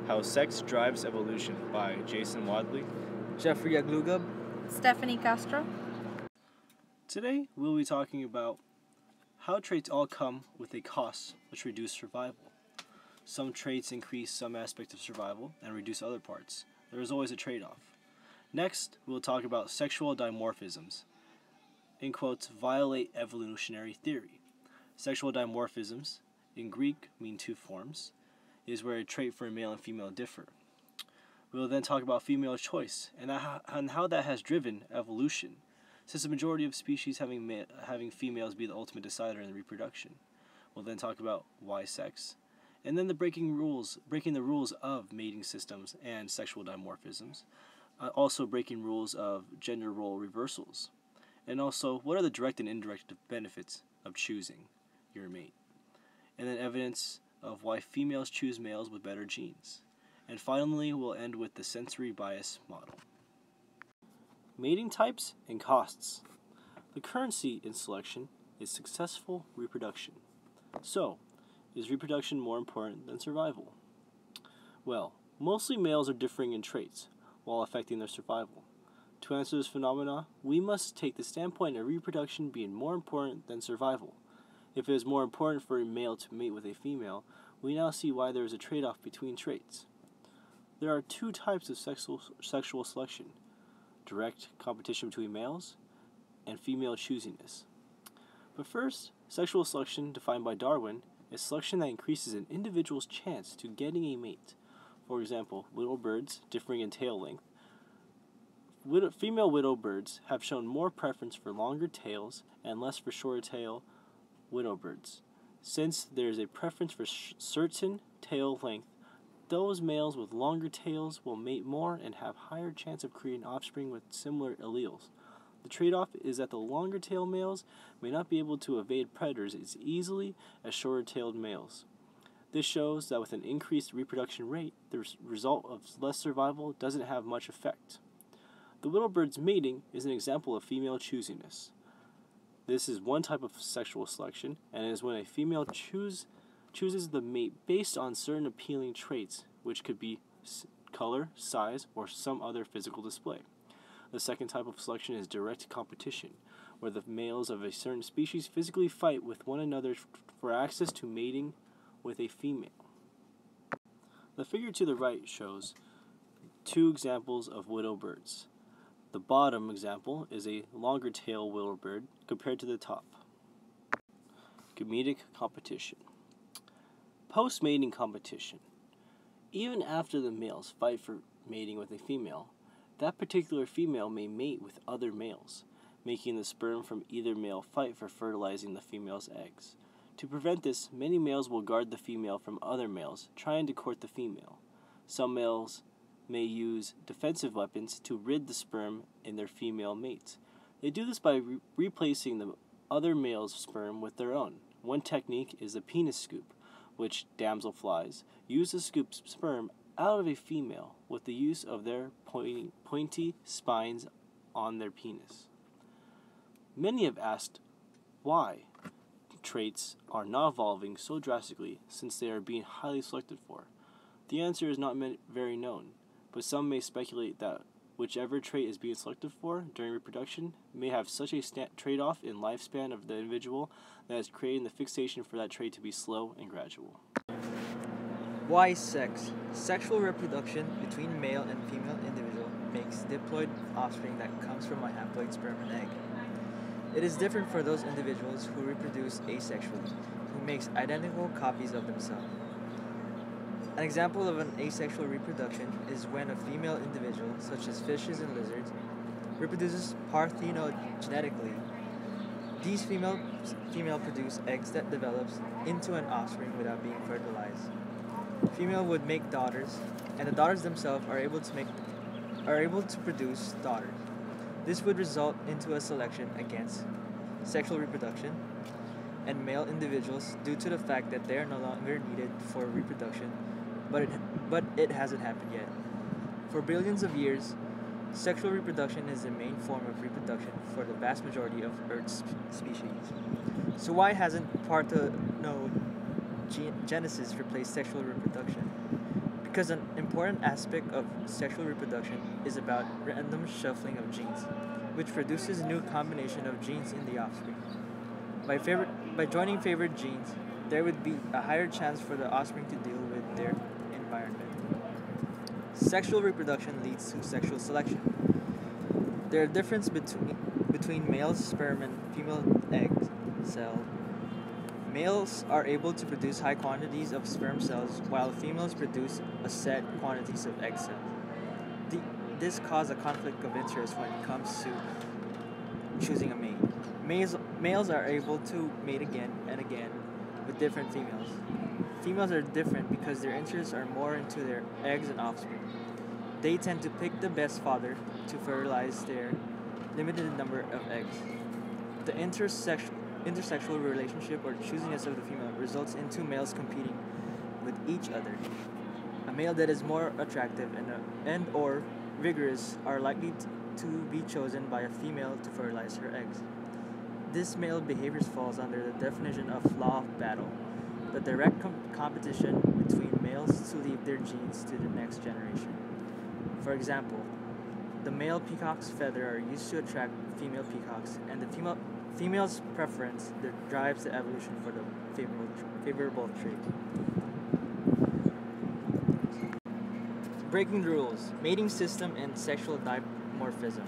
How Sex Drives Evolution by Jason Wadley. Jeffrey Aglugab. Stephanie Castro. Today we'll be talking about how traits all come with a cost which reduce survival. Some traits increase some aspect of survival and reduce other parts. There is always a trade-off. Next, we'll talk about sexual dimorphisms. In quotes, violate evolutionary theory. Sexual dimorphisms, in Greek, mean two forms. It is where a trait for a male and female differ. We will then talk about female choice and how that has driven evolution, since the majority of species having females be the ultimate decider in reproduction. We'll then talk about why sex, and then the breaking the rules of mating systems and sexual dimorphisms, also breaking rules of gender role reversals, and also what are the direct and indirect benefits of choosing your mate, and then evidence of why females choose males with better genes. And finally, we'll end with the sensory bias model. Mating types and costs. The currency in selection is successful reproduction. So, is reproduction more important than survival? Well, mostly males are differing in traits, while affecting their survival. To answer this phenomena, we must take the standpoint of reproduction being more important than survival. If it is more important for a male to mate with a female, we now see why there is a trade-off between traits. There are two types of sexual selection: direct competition between males, and female choosiness. But first, sexual selection, defined by Darwin, is selection that increases an individual's chance to getting a mate. For example, widow birds, differing in tail length. Female widow birds have shown more preference for longer tails and less for shorter tail widow birds. Since there is a preference for certain tail length, those males with longer tails will mate more and have higher chance of creating offspring with similar alleles. The trade-off is that the longer tail males may not be able to evade predators as easily as shorter-tailed males. This shows that with an increased reproduction rate, the result of less survival doesn't have much effect. The widow bird's mating is an example of female choosiness. This is one type of sexual selection, and it is when a female chooses the mate based on certain appealing traits, which could be color, size, or some other physical display. The second type of selection is direct competition, where the males of a certain species physically fight with one another for access to mating with a female. The figure to the right shows two examples of widow birds. The bottom example is a longer tail widow bird compared to the top. Gametic competition. Post-mating competition. Even after the males fight for mating with a female, that particular female may mate with other males, making the sperm from either male fight for fertilizing the female's eggs. To prevent this, many males will guard the female from other males, trying to court the female. Some males may use defensive weapons to rid the sperm in their female mates. They do this by replacing the other male's sperm with their own. One technique is the penis scoop, which damselflies use to scoop sperm out of a female with the use of their pointy spines on their penis. Many have asked why traits are not evolving so drastically since they are being highly selected for. The answer is not very known, but some may speculate that whichever trait is being selected for during reproduction may have such a trade-off in lifespan of the individual that is creating the fixation for that trait to be slow and gradual. Why sex? Sexual reproduction between male and female individual makes diploid offspring that comes from a haploid sperm and egg. It is different for those individuals who reproduce asexually, who makes identical copies of themselves. An example of an asexual reproduction is when a female individual, such as fishes and lizards, reproduces parthenogenetically. These female produce eggs that develops into an offspring without being fertilized. Female would make daughters, and the daughters themselves are able to produce daughters. This would result into a selection against sexual reproduction and male individuals due to the fact that they are no longer needed for reproduction, but it hasn't happened yet. For billions of years, sexual reproduction is the main form of reproduction for the vast majority of Earth's species. So why hasn't parthenogenesis replaced sexual reproduction? because an important aspect of sexual reproduction is about random shuffling of genes, which produces new combination of genes in the offspring. By joining favored genes, there would be a higher chance for the offspring to deal with their environment. Sexual reproduction leads to sexual selection. There are differences between male sperm and female egg cell. Males are able to produce high quantities of sperm cells while females produce a set quantities of egg cells. This causes a conflict of interest when it comes to choosing a mate. Males are able to mate again and again with different females. Females are different because their interests are more into their eggs and offspring. They tend to pick the best father to fertilize their limited number of eggs. The intersexual relationship or choosiness of the female results in two males competing with each other. A male that is more attractive and or vigorous are likely to be chosen by a female to fertilize her eggs. This male behavior falls under the definition of law of battle, the direct competition between males to leave their genes to the next generation. For example, the male peacock's feathers are used to attract female peacocks, and the female's preference that drives the evolution for the favorable trait. Breaking the rules, mating system and sexual dimorphism.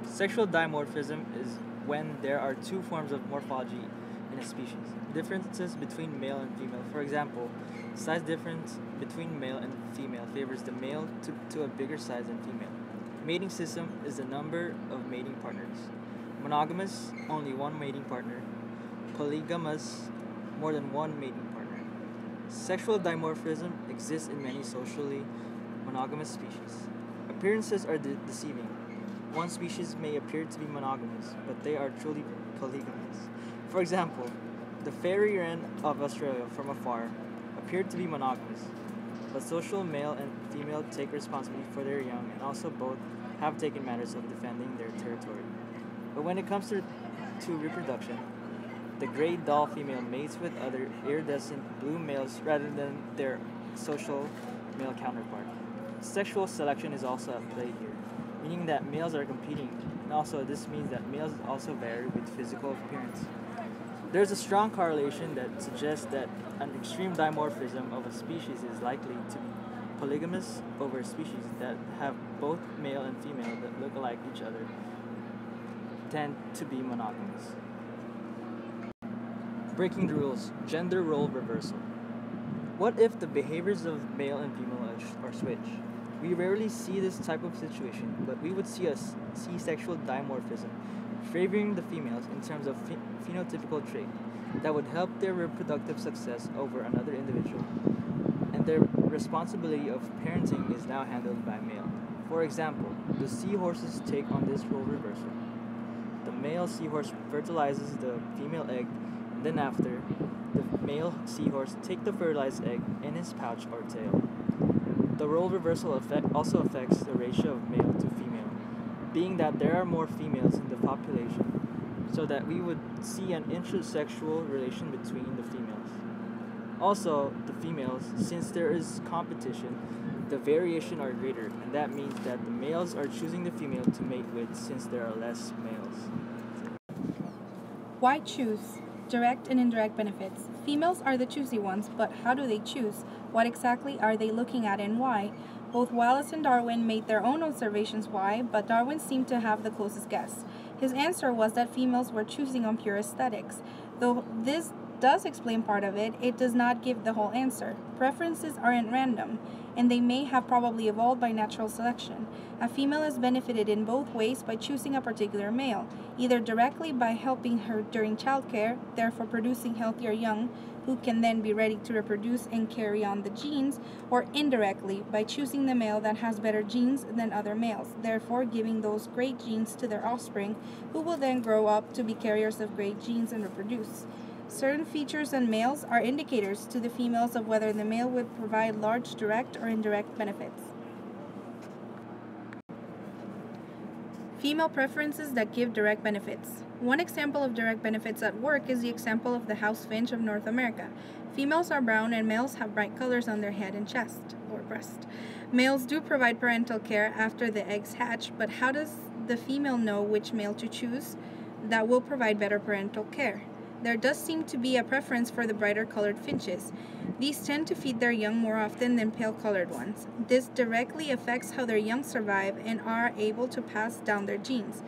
Sexual dimorphism is when there are two forms of morphology in a species. Differences between male and female. For example, size difference between male and female favors the male to a bigger size than female. Mating system is the number of mating partners. Monogamous, only one mating partner. Polygamous, more than one mating partner. Sexual dimorphism exists in many socially monogamous species. Appearances are deceiving. One species may appear to be monogamous, but they are truly polygamous. For example, the fairy wren of Australia from afar appeared to be monogamous, but social male and female take responsibility for their young and also both have taken matters of defending their territory. But when it comes to reproduction, the gray doll female mates with other iridescent blue males rather than their social male counterpart. Sexual selection is also at play here, meaning that males are competing, and also this means that males also vary with physical appearance. There's a strong correlation that suggests that an extreme dimorphism of a species is likely to be polygamous over species that have both male and female that look alike each other tend to be monogamous. Breaking the rules, gender role reversal. What if the behaviors of male and female are switched? We rarely see this type of situation, but we would see sexual dimorphism favoring the females in terms of phenotypical trait that would help their reproductive success over another individual, and their responsibility of parenting is now handled by male. For example, the seahorses take on this role reversal. The male seahorse fertilizes the female egg, and then after, the male seahorse takes the fertilized egg in his pouch or tail. The role reversal also affects the ratio of male to female, being that there are more females in the population, so that we would see an intersexual relation between the females. Also, the females, since there is competition, the variation are greater, and that means that the males are choosing the female to mate with since there are less males. Why choose? Direct and indirect benefits. Females are the choosy ones, but how do they choose? What exactly are they looking at and why? Both Wallace and Darwin made their own observations why, but Darwin seemed to have the closest guess. His answer was that females were choosing on pure aesthetics. Though this does explain part of it, it does not give the whole answer. Preferences aren't random, and they may have probably evolved by natural selection. A female has benefited in both ways by choosing a particular male, either directly by helping her during childcare, therefore producing healthier young, who can then be ready to reproduce and carry on the genes, or indirectly by choosing the male that has better genes than other males, therefore giving those great genes to their offspring, who will then grow up to be carriers of great genes and reproduce. Certain features in males are indicators to the females of whether the male would provide large direct or indirect benefits. Female preferences that give direct benefits. One example of direct benefits at work is the example of the house finch of North America. Females are brown and males have bright colors on their head and chest. or breast. Males do provide parental care after the eggs hatch, but how does the female know which male to choose that will provide better parental care? There does seem to be a preference for the brighter colored finches. These tend to feed their young more often than pale colored ones. This directly affects how their young survive and are able to pass down their genes.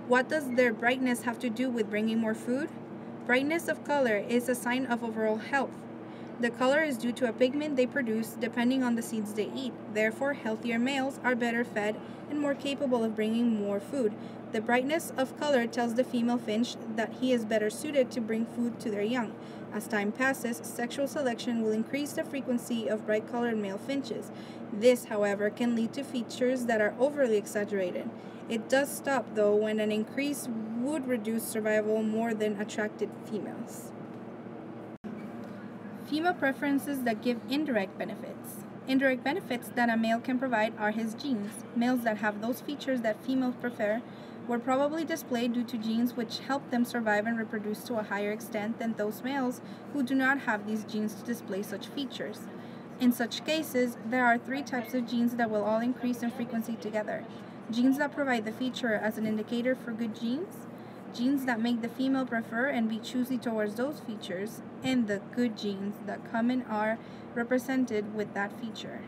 What does their brightness have to do with bringing more food? Brightness of color is a sign of overall health. The color is due to a pigment they produce depending on the seeds they eat. Therefore, healthier males are better fed and more capable of bringing more food. The brightness of color tells the female finch that he is better suited to bring food to their young. As time passes, sexual selection will increase the frequency of bright-colored male finches. This, however, can lead to features that are overly exaggerated. It does stop, though, when an increase would reduce survival more than attracted females. Female preferences that give indirect benefits. Indirect benefits that a male can provide are his genes. Males that have those features that females prefer were probably displayed due to genes which help them survive and reproduce to a higher extent than those males who do not have these genes to display such features. In such cases, there are three types of genes that will all increase in frequency together. Genes that provide the feature as an indicator for good genes, genes that make the female prefer and be choosy towards those features, and the good genes that come and are represented with that feature.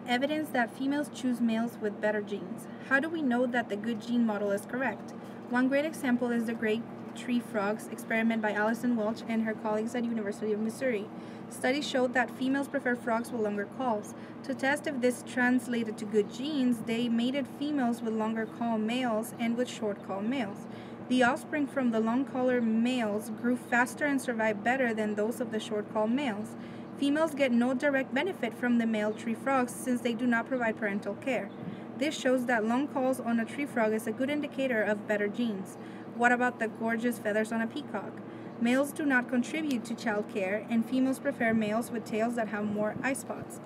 Evidence that females choose males with better genes. How do we know that the good gene model is correct? One great example is the great tree frogs experiment by Allison Welch and her colleagues at University of Missouri. Studies showed that females prefer frogs with longer calls. To test if this translated to good genes, they mated females with longer call males and with short call males. The offspring from the long caller males grew faster and survived better than those of the short call males. Females get no direct benefit from the male tree frogs since they do not provide parental care. This shows that long calls on a tree frog is a good indicator of better genes. What about the gorgeous feathers on a peacock? Males do not contribute to child care, and females prefer males with tails that have more eye spots.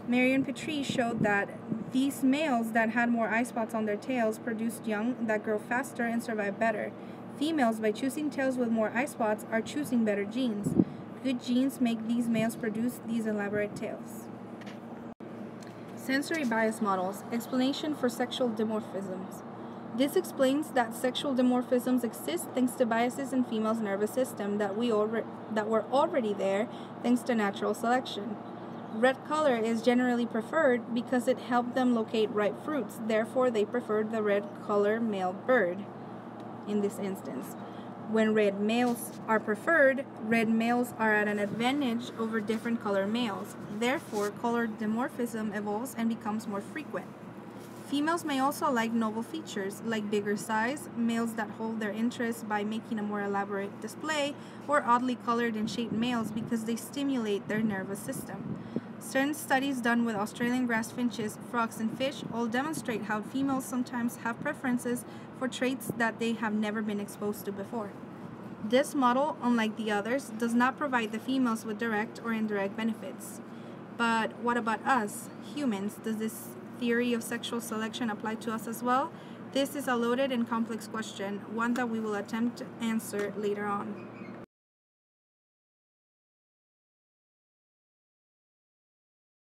Marion Petrie showed that these males that had more eye spots on their tails produced young that grow faster and survive better. Females, by choosing tails with more eye spots, are choosing better genes. Good genes make these males produce these elaborate tails. Sensory bias models. Explanation for sexual dimorphisms. This explains that sexual dimorphisms exist thanks to biases in females' nervous system that were already there thanks to natural selection. Red color is generally preferred because it helped them locate ripe fruits. Therefore, they preferred the red color male bird in this instance. When red males are preferred, red males are at an advantage over different color males. Therefore, color dimorphism evolves and becomes more frequent. Females may also like novel features, like bigger size, males that hold their interest by making a more elaborate display, or oddly colored and shaped males because they stimulate their nervous system. Certain studies done with Australian grass finches, frogs, and fish all demonstrate how females sometimes have preferences for traits that they have never been exposed to before. This model, unlike the others, does not provide the females with direct or indirect benefits. But what about us, humans? Does this theory of sexual selection apply to us as well? This is a loaded and complex question, one that we will attempt to answer later on.